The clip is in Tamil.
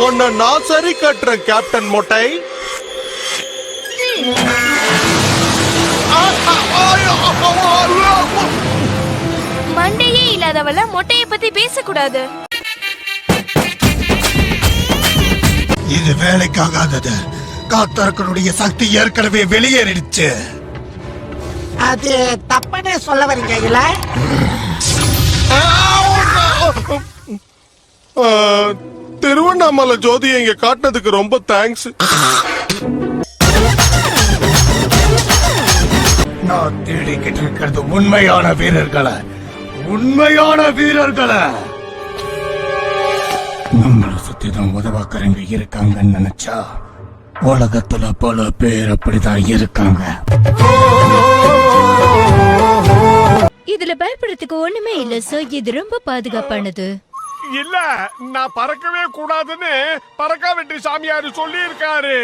உன்னை நான் சரி கட்டுறேன் கேப்டன் மொட்டை. மண்டையே இல்லாதவள மொட்டைய பத்தி பேசக்கூடாது. இது வேலைக்காகாதது. காத்தரக்கனுடைய சக்தி ஏற்கனவே வெளியேறிடுச்சு. அது தப்புன்னு சொல்ல வரீங்க இல்ல? திருவண்ணாமலை ஜோதியை இங்க காட்டினதுக்கு ரொம்ப தேங்க்ஸ். நான் தேடிக்கிட்டு இருக்கிறது உண்மையான வீரர்களை. நம்மளை சுத்திதான் உதவாக்கறங்க இருக்காங்கன்னு நினைச்சா உலகத்துல பல பேர் அப்படிதான் இருக்காங்க. இதுல பயப்படுறதுக்கு ஒண்ணுமே இல்ல சார். இது ரொம்ப பாதுகாப்பானது. இல்ல, நான் பறக்கவே கூடாதுன்னு பறக்கா வெற்றி சாமியாரு சொல்லி இருக்காரு.